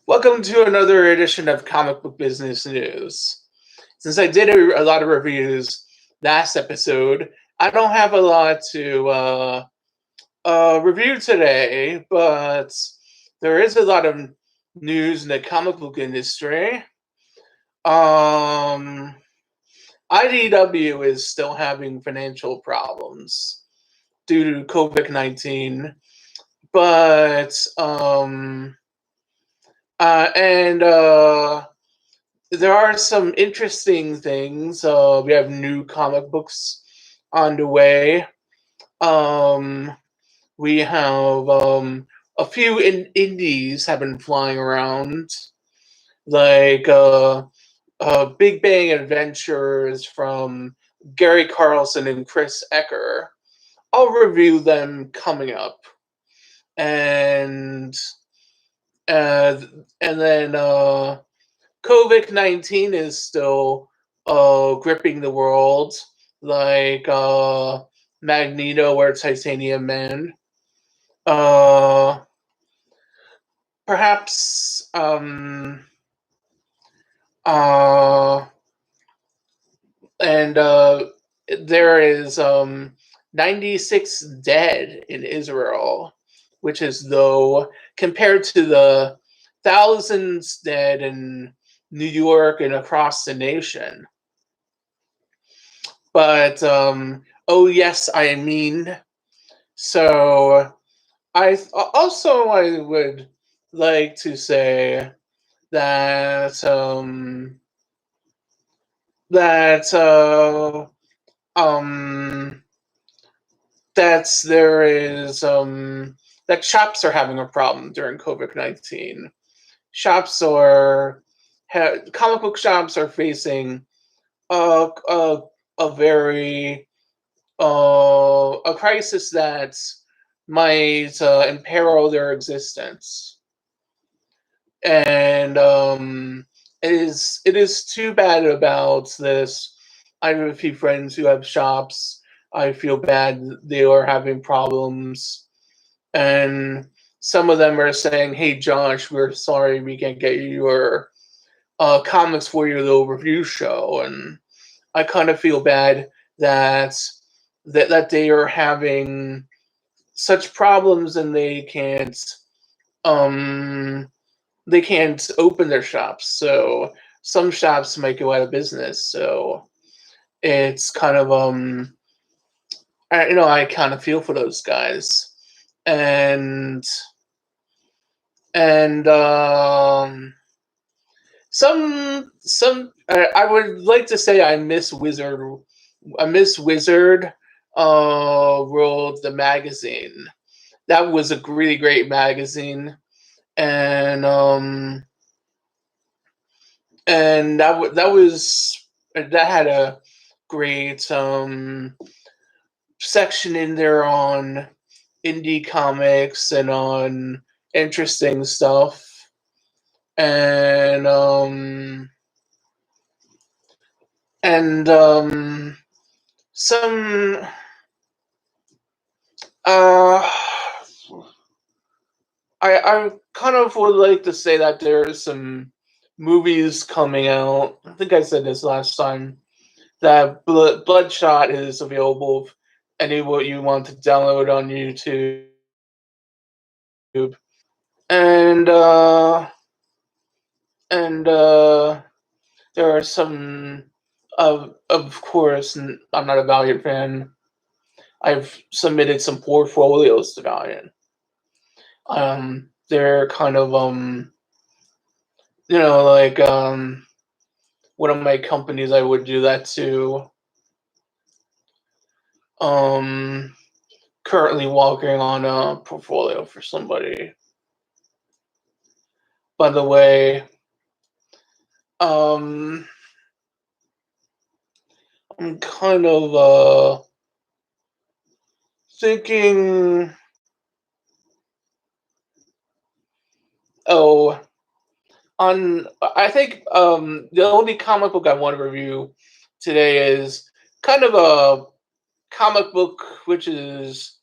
Welcome to another edition of Comic Book Business News. Since I did a lot of reviews last episode, I don't have a lot to review today, but there is a lot of news in the comic book industry. Um, IDW is still having financial problems due to COVID-19, but and there are some interesting things. We have new comic books on the way. Um, we have a few indies have been flying around, like Big Bang Adventures from Gary Carlson and Chris Ecker. I'll review them coming up, and uh, and then COVID-19 is still gripping the world, like Magneto or Titanium Man. Uh, perhaps uh, and there is 96 dead in Israel, which is though compared to the thousands dead in New York and across the nation. But oh yes, I mean. So I would like to say that that um that there is that shops are having a problem during COVID-19. Shops are comic book shops are facing a a, a very a crisis that might imperil their existence, and it is too bad about this. I have a few friends who have shops. I feel bad they are having problems, and some of them are saying, "Hey, Josh, we're sorry we can't get you your comics for your little review show," and I kind of feel bad that that they are having such problems and um they can't open their shops. So some shops might go out of business. So it's kind of I kind of feel for those guys, and and I would like to say I miss Wizard World, the magazine. That was a really great magazine, and that had a great section in there on indie comics and on interesting stuff, and and some uh I kind of would like to say that there's some movies coming out. I think I said this last time that Bloodshot is available if any what you want to download on YouTube. And and there are some of course I'm not a Valiant fan. I've submitted some portfolios to Valiant. They're kind of like one of my companies I would do that to. Um, Currently working on a portfolio for somebody. By the way, um, I'm kind of thinking. Oh, on I think the only comic book I want to review today is kind of a comic book which is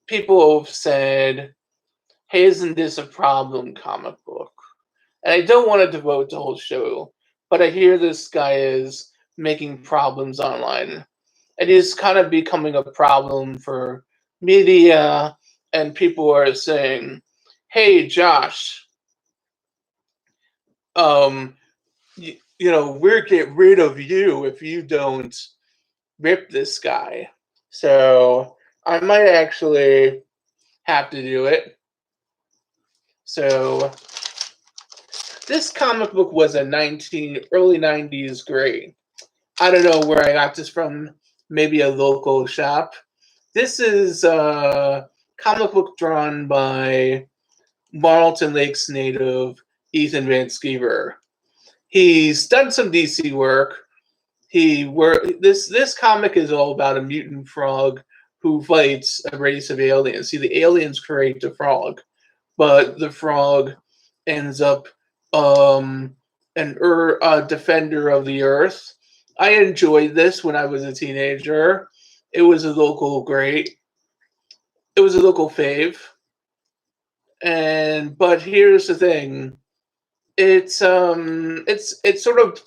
people have said, "Hey, isn't this a problem comic book?" and I don't want to devote the whole show, but I hear this guy is making problems online. It is kind of becoming a problem for media, and people are saying, "Hey, Josh, um, we're get rid of you if you don't rip this guy." So I might actually have to do it. So this comic book was a early 90s grade. I don't know where I got this from, maybe a local shop. This is a comic book drawn by Marlton Lakes native Ethan Van Sciver. He's done some DC work. This comic is all about a mutant frog who fights a race of aliens. See, the aliens create the frog, but the frog ends up a defender of the earth. I enjoyed this when I was a teenager. It was a local great. It was a local fave. But here's the thing. It's sort of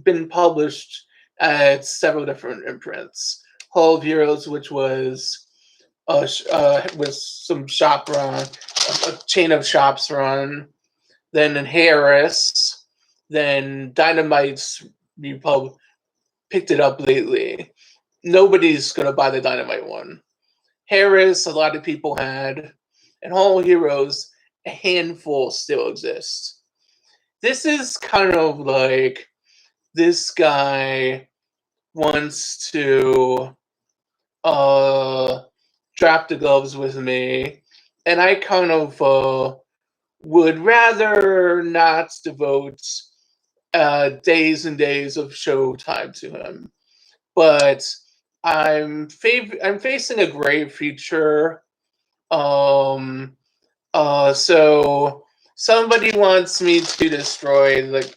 been published at several different imprints. Hall of Heroes, which was some shop run, a chain of shops run. Then in Harris, then Dynamite's picked it up lately. Nobody's gonna buy the Dynamite one. Harris, a lot of people had, and Hall of Heroes, a handful still exists. This is kind of like this guy wants to drop the gloves with me, and I kind of would rather not devote days and days of show time to him. But I'm facing a grave future. So somebody wants me to destroy the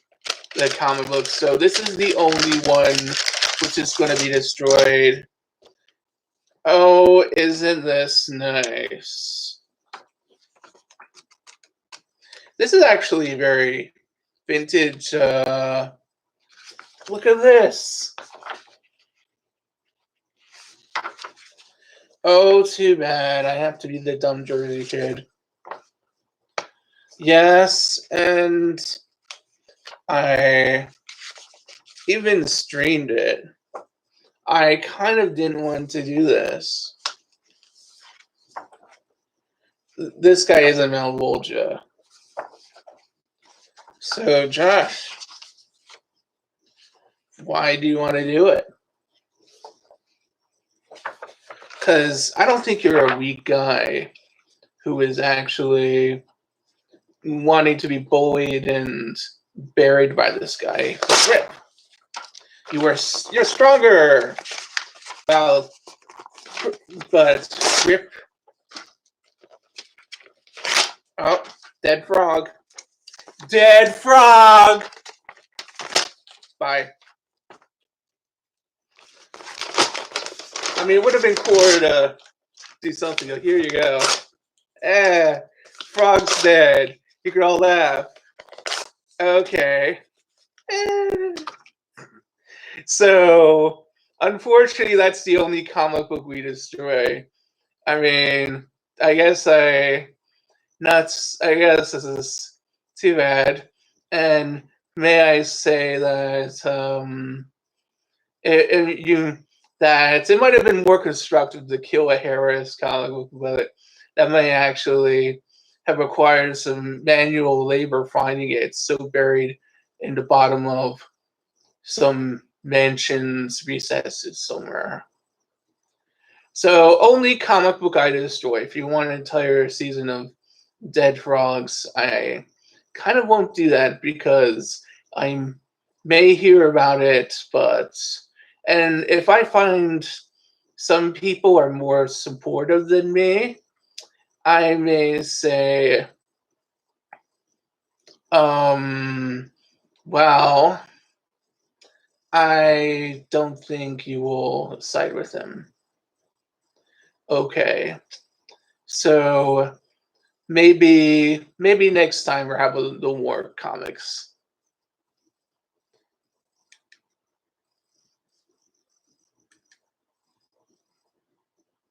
comic book. So this is the only one which is going to be destroyed. Oh, isn't this nice? This is actually very vintage. Look at this. Oh, too bad. I have to be the dumb Jersey kid. Yes, and I even streamed it. I kind of didn't want to do this. This guy is a Malvolgia. So, Josh, why do you want to do it? Because I don't think you're a weak guy who is actually wanting to be bullied and buried by this guy. Rip. You're stronger. Well, but Rip. Oh, dead frog. Dead frog. Bye. I mean, it would have been cooler to do something. Like, here you go. Frog's dead. You can all laugh. Okay. So, unfortunately, that's the only comic book we destroy. I mean, I guess this is too bad. And may I say that it might have been more constructive to kill a Harris comic book, but that may actually have required some manual labor finding it. It's so buried in the bottom of some mansion's recesses somewhere. So only comic book I destroy. If you want an entire season of Dead Frogs, I kind of won't do that because I may hear about it, and if I find some people are more supportive than me, I may say, well, I don't think you will side with him. Okay, so maybe next time we'll have a little more comics.